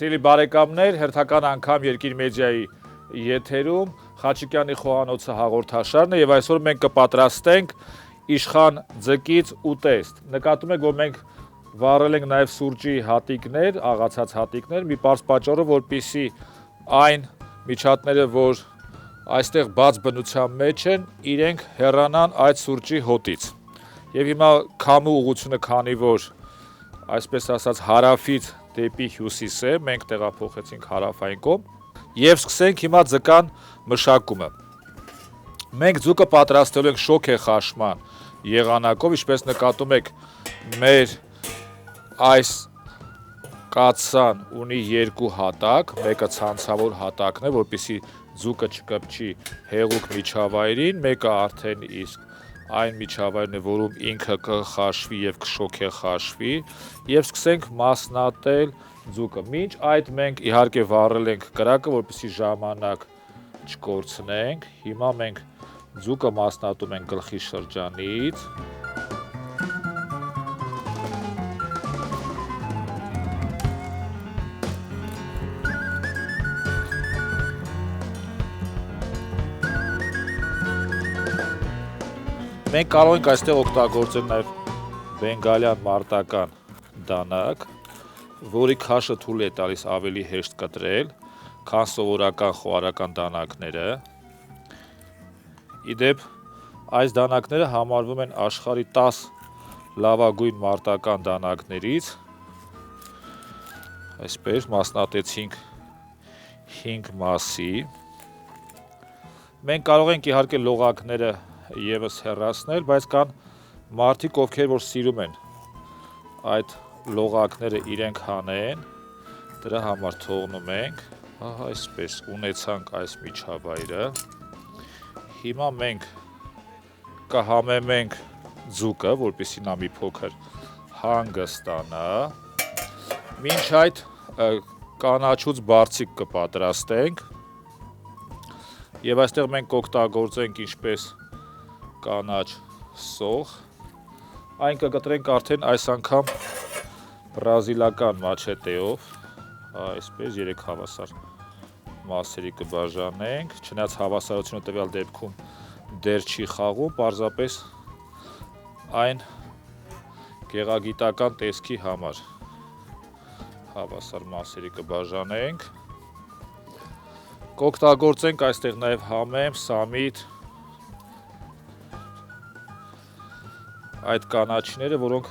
Սիրելի բարեկամներ, հերթական անգամ Երկիր մեդիայի եթերում Խաչիկյանի խոհանոցը հաղորդաշարն է եւ այսօր մենք կպատրաստենք իշխան ձկից ուտեստ։ Նկատում եք, որ մենք վառել ենք նաեւ սուրճի հատիկներ, աղացած հատիկներ, մի պարզ պատճառով, որպեսզի այն միջատները, որ այստեղ բաց բնության մեջ են, իրենք հեռանան այդ սուրճի հոտից։ Եվ հիմա քամու ուղղությունը, քանի որ այսպես ասած հարավից դեպի հյուսիս է, մենք տեղափոխեցինք հարավային կողմ եւ սկսենք հիմա ձկան մշակումը։ Մենք ձուկը պատրաստելու ենք շոգեխաշման եղանակով, ինչպես նկատում եք, մեր այս կաթսան ունի երկու հատակ, մեկը ցանցավոր հատակն է, որպեսզի ձուկը չկպչի հեղուկ միջավայրին, մեկը արդեն իսկ այն միջավայրն է, որում ինքը կխաշվի եւ կշոգեխաշվի, եւ սկսենք մասնատել ձուկը։ Մինչ այդ մենք իհարկե վառել ենք կրակը, որպեսզի ժամանակ չկորցնենք։ Հիմա մենք ձուկը մասնատում ենք գլխի շրջանից։ Մենք կարող ենք այստեղ օգտագործել նաև բենգալյան մարտական դանակ, որի քաշը թույլ է տալիս ավելի հեշտ կտրել, քան սովորական խոհարական դանակները։ Իդեպ, այս դանակները համարվում են աշխարհի 10 լավագույն մարտական դանակներից։ Այսպես մասնատեցինք 5 մասի։ Մենք կարող ենք իհարկե լողակները եւս հեռացնել, բայց կան մարդիկ, ովքեր որ սիրում են այդ լողակները իրենք հանեն, դրա համար թողնում ենք, ահա այսպես ունեցանք այս միջավայրը։ Հիմա մենք կհամեմենք ձուկը, որպեսզի նա մի փոքր հանգստանա։ Մինչ այդ կանաչուց բարձիկ կպատրաստենք եւ այստեղ մենք կօգտագործենք ինչպես կանաչ սոխ, այն կգտրենք արդեն այս անգամ բրազիլական մաչետեով, այսպես 3 հավասար մասերի կբաժանենք, չնայած հավասարությունը տվյալ դեպքում դեռ չի խաղում, պարզապես այն գեղագիտական տեսքի համար հավասար մասերի կբաժանենք, կօգտագործենք այստեղ նաև համեմ, սամիտ, այդ կանաչիները, որոնք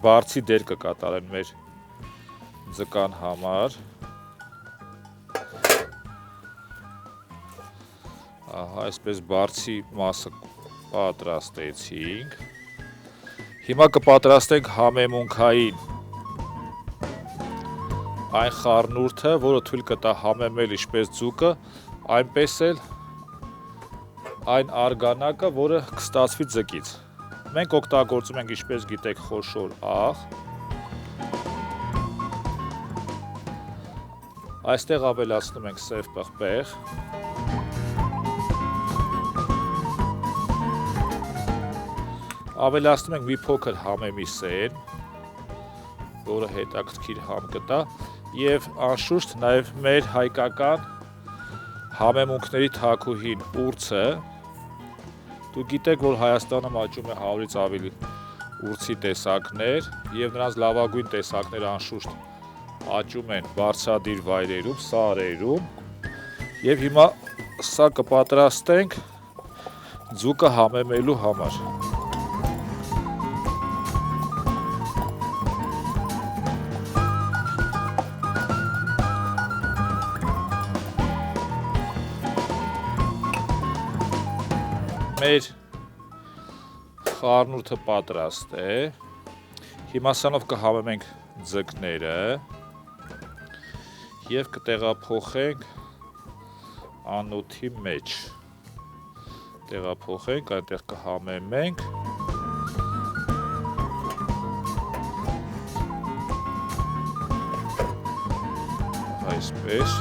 բարձի դեր կկատարեն մեր ձկան համար։ Ահա, այսպես բարձի մասը պատրաստեցինք։ Հիմա կպատրաստենք համեմունքային այն խառնուրդը, որը թույլ կտա համեմել ինչպես ձուկը, այնպես էլ այն արգանակը, որը կստացվի ձկից։ Մենք օգտագործում ենք, ինչպես գիտեք, խոշոր աղ։ Այստեղ ավելացնում ենք սև պղպեղ։ Ավելացնում ենք մի փոքր համեմի սեր, որը հետաքրքիր համ կտա, եւ անշուշտ նաեւ մեր հայկական համեմունքների թագուհին ուրցը։ Դուք գիտեք, որ Հայաստանում աճում է 100-ից ավելի ուրցի տեսակներ եւ նրանց լավագույն տեսակները անշուշտ աճում են բարձրադիր վայրերում, սարերում եւ հիմա սա կպատրաստենք ձուկը համեմելու համար։ Մեր խառնուրդը պատրաստ է։ Հիմա սրանով կհամեմենք ձկները եւ կտեղափոխենք անոթի մեջ։ Տեղափոխենք, այնտեղ կհամեմենք։ Այսպես։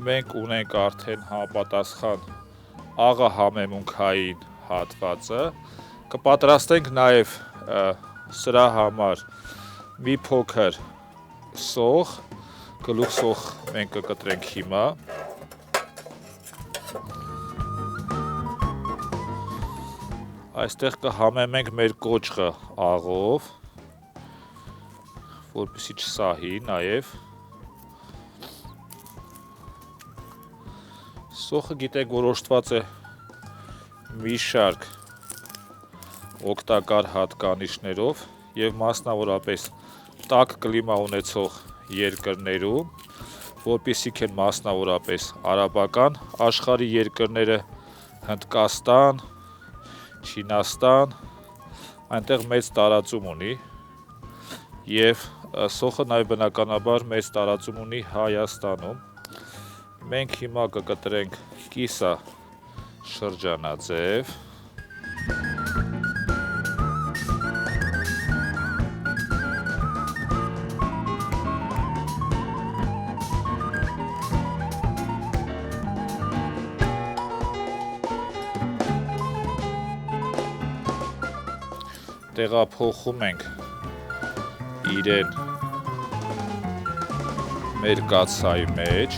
մենք ունենք արդեն համապատասխան աղա համեմունքային հատվածը, կպատրաստենք նաև սրա համար մի փոքր սոխ, գլուխ սոխ մենք կկտրենք հիմա, այստեղ կհամեմենք մեր կոճղը աղով, որպեսզի չսահի նաև, սոխը գիտեք որ օժտված է մի շարք օգտակար հատկանիշներով և մասնավորապես տաք կլիմա ունեցող երկրներում, որպիսիք են մասնավորապես արաբական աշխարհի երկրները, Հնդկաստան, Չինաստան, այնտեղ մեծ տարածում ունի և սոխը նաև բնականաբար մեծ տարածում ունի Հայաստանում, մենք հիմա կկտրենք կիսա շրջանաձև, տեղափոխում ենք իրեն մեր կաթսայի մեջ,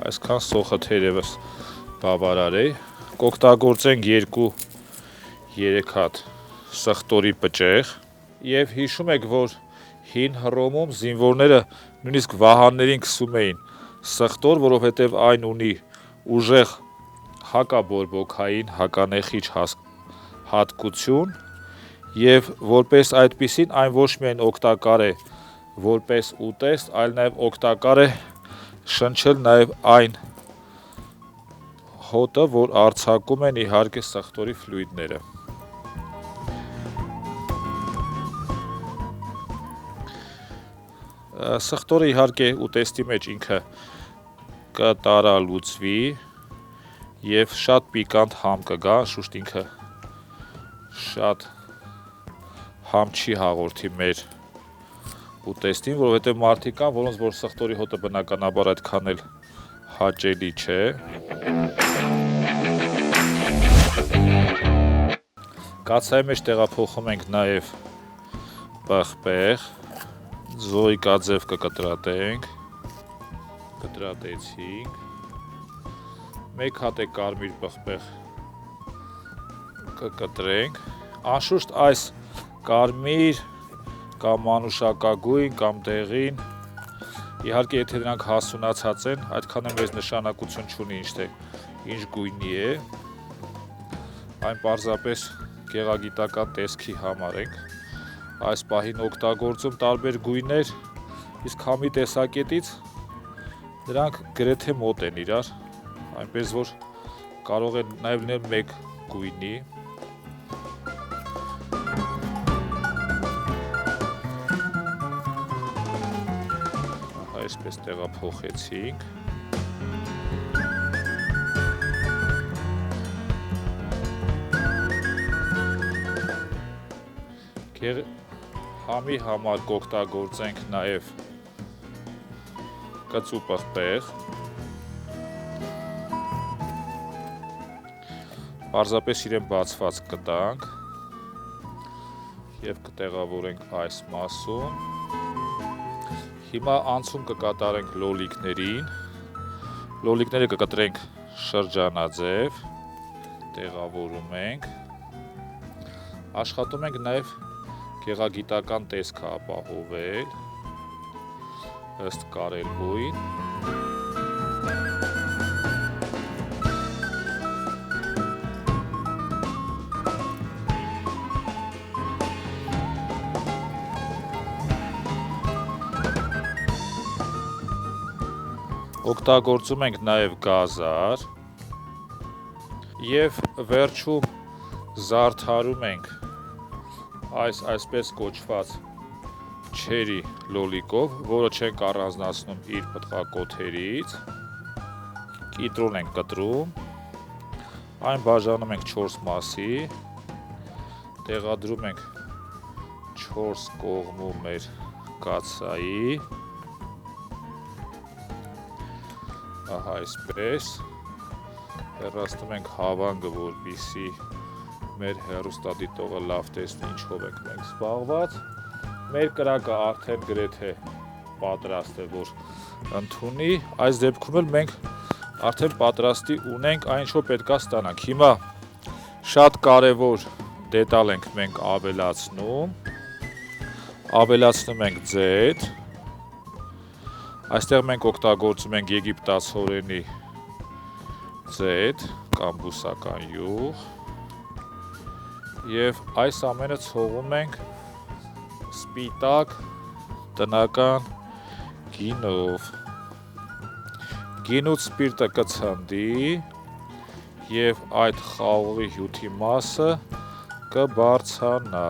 այսքան սոխը թերևս բավարար է, կօգտագործենք 2-3 հատ սխտորի պճեղ և հիշում եք, որ հին Հռոմում զինվորները նույնիսկ վահաններին քսում էին սխտոր, որովհետև այն ունի ուժեղ հակաբորբոքային, հականեխիչ հատկություն և որպես այդպիսին այն ոչ միայն օգտակար է որպես ուտեստ, այլ նաև օգտակար է շնչել նաև այն հոտը, որ արձակում են իհարկե սխտորի ֆլուիդները։ Սխտորը իհարկե ուտեստի մեջ ինքը կտարալուծվի և շատ պիկանտ համ կգա, շուշտ ինքը շատ համ չի հաղորդի մեր ուտեստին, որովհետև մարդիկ կան, որոնց որ սխտորի հոտը բնականաբար այդքան էլ հաճելի չէ։ Կաթսայի մեջ տեղափոխում ենք նաև պղպեղ, զոհիկաձև կկտրատենք, կտրատեցինք, 1 հատ է կարմիր պղպեղ կկտրենք, անշուշտ այս կարմիր կամ մանուշակագույն կամ դեղին, իհարկե եթե դրանք հասունացած են, այդքան է մեծ նշանակություն չունի ինչ գույնի է, այն պարզապես գեղագիտական տեսքի համար ենք այս պահին օգտագործում տարբեր գույներ, իսկ համի տեսակետից դրանք գրեթե մոտ են իրար, այնպես որ կարող են նաև լինել մեկ գույնի։ Այսպես տեղափոխեցինք։ Համի համար կօգտագործենք նաև կծու պղպեղ, պարզապես իրեն բացված կտանք և կտեղավորենք այս մասում, հիմա անցում կկատարենք լոլիկներին, լոլիկները կկտրենք շրջանաձև, տեղավորում ենք, աշխատում ենք նաև գեղագիտական տեսքը ապահովել, ըստ կարելբույն, օգտագործում ենք նաև գազար և վերջում զարդարում ենք այս այսպես կոչված չերի լոլիկով, որը չենք առանձնացնում իր պտղակոթերից, կիտրոն ենք կտրում, այն բաժանում ենք 4 մասի, տեղադրում ենք 4 կողմում մեր կաթսայի, ահա այսպես, հեռացնում ենք հավանգը, որպեսզի մեր հեռուստադիտողը լավ տեսնի ինչով ենք մենք զբաղված, մեր կրակը արդեն գրեթե պատրաստ է, որ ընդունի, այս դեպքում էլ մենք արդեն պատրաստի ունենք այն, ինչ որ պետք է ստանանք, հիմա շատ կարևոր դետալ ենք մենք ավելացնում ենք ձեթ, այստեղ մենք օգտագործում ենք եգիպտացորենի ձեթ կամ բուսական յուղ և այս ամենը ցողում ենք սպիտակ տնական գինով, գինուց սպիրտը կցնդի և այդ խաղողի հյութի մասը կբարձրանա,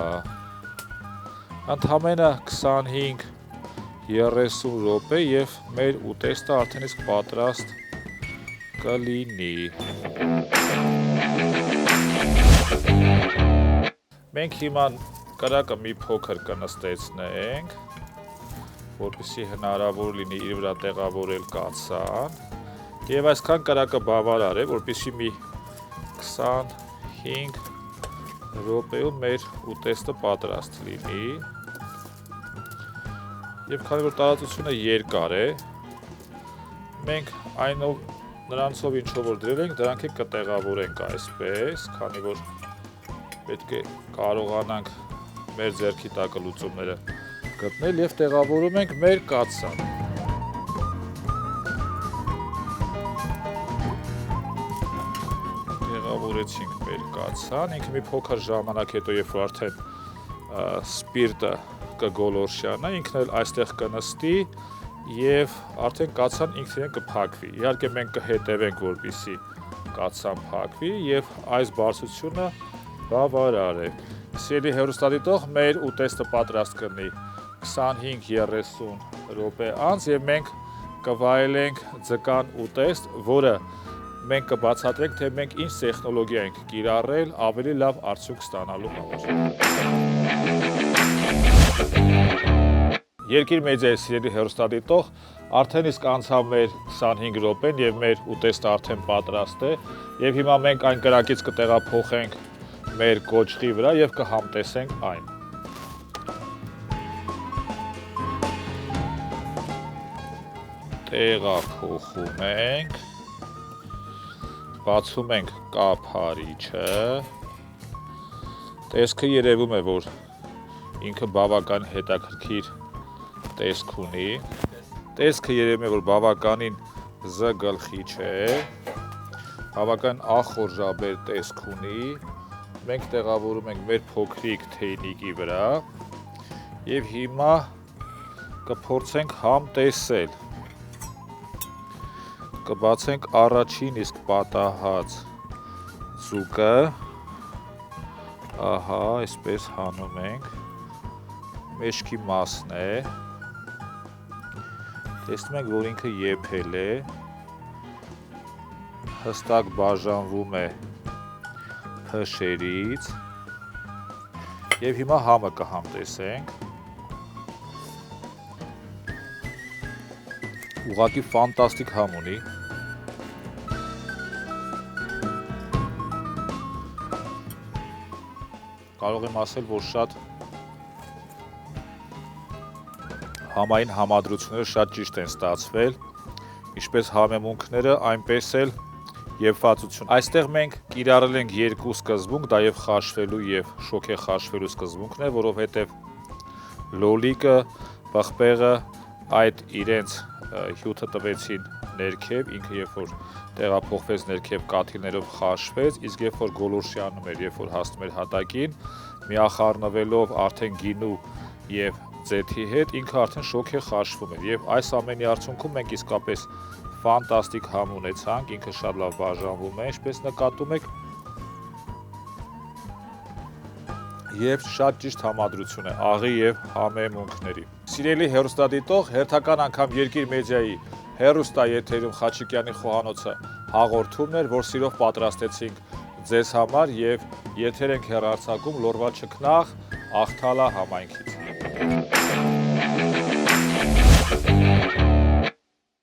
ընդամենը 25-30 րոպե և մեր ուտեստը արդեն իսկ պատրաստ կլինի։ Մենք հիմա կրակը մի փոքր կնստեցնենք, որպեսզի հնարավոր լինի իր վրա տեղավորել կաթսան և այսքան կրակը բավարար է, որպեսզի մի 25 րոպեում մեր ուտեստը պատրաստ լինի և քանի որ տարածությունը երկար է, մենք նրանցով ինչով որ դրել ենք, դրանք էլ կտեղավորենք այսպես, քանի որ պետք է կարողանանք մեր ձեռքի տակը լուծումները գտնել և տեղավորում ենք մեր կաթսան։ Տեղավորեցինք մեր կաթսան, ինքը մի փոքր ժամանակ հետո, երբ որ արդեն սպիրտը կգոլորշանա, ինքն էլ այստեղ կնստի և արդեն կաթսան ինքնին կփակվի։ Իհարկե մենք կհետևենք, որպեսզի կաթսան փակվի և այս բարձրությունը բավարար է։ Սիրելի հեռուստադիտող, մեր ուտեստը պատրաստ կլինի 25-30 րոպե անց և մենք կվայելենք ձկան ուտեստ, որը մենք կբացատրենք, թե մենք ինչ տեխնոլոգիա ենք կիրառել ավելի լավ արդյունք ստանալու համար։ Երկիր մեդիայի սիրելի հեռուստադիտող, արդեն իսկ անցավ մեր 25 րոպեն և մեր ուտեստը արդեն պատրաստ է և հիմա մենք այն կրակից կտեղափոխենք մեր կոճղի վրա և կհամտեսենք այն։ Տեղափոխում ենք, բացում ենք կափարիչը, տեսքը երևում է, որ ինքը բավական հետաքրքիր տեսք ունի, տեսքը երևում է, որ բավականին զգլխի չէ, բավական ախորժաբեր տեսք ունի, մենք տեղավորում ենք մեր փոքրիկ թեյնիկի վրա և հիմա կփորձենք համտեսել, կբացենք առաջին իսկ պատահած ձուկը, ահա, այսպես հանում ենք, մեջքի մասն է, տեսնում ենք, որ ինքը եփել է, հստակ բաժանվում է փշերից և հիմա համը կհամտեսենք, ուղղակի ֆանտաստիկ համ ունի, կարող եմ ասել, որ շատ համային համադրությունները շատ ճիշտ են ստացվել, ինչպես համեմունքները, այնպես էլ եփվածություն։ Այստեղ մենք կիրառել ենք երկու սկզբունք, դա և խաշվելու և շոգե խաշվելու սկզբունքն է, որովհետև լոլիկը, պղպեղը այդ իրենց հյութը տվեցին ներքև, ինքը երբ որ տեղափոխվեց ներքև կաթիլներով խաշվեց, իսկ երբ որ գոլորշիանում էր, երբ որ հասնում էր հատակին, միախառնվելով արդեն գինու և ձեթի հետ, ինքը արդեն շոգե խաշվում էր և այս ամենի արդյունքում մենք իսկապես ֆանտաստիկ համ ունեցանք, ինքը շատ լավ բաժանվում է, ինչպես նկատում եք, և շատ ճիշտ համադրություն է աղի և համեմունքների։ Սիրելի հեռուստադիտող, հերթական անգամ Երկիր մեդիայի հեռուստաեթերում Խաչիկյանի խոհանոցը հաղորդումն էր, որ սիրով պատրաստեցինք ձեզ համար և եթեր ենք հեռարձակում լորվա չքնաղ Աղթալա համայնքից։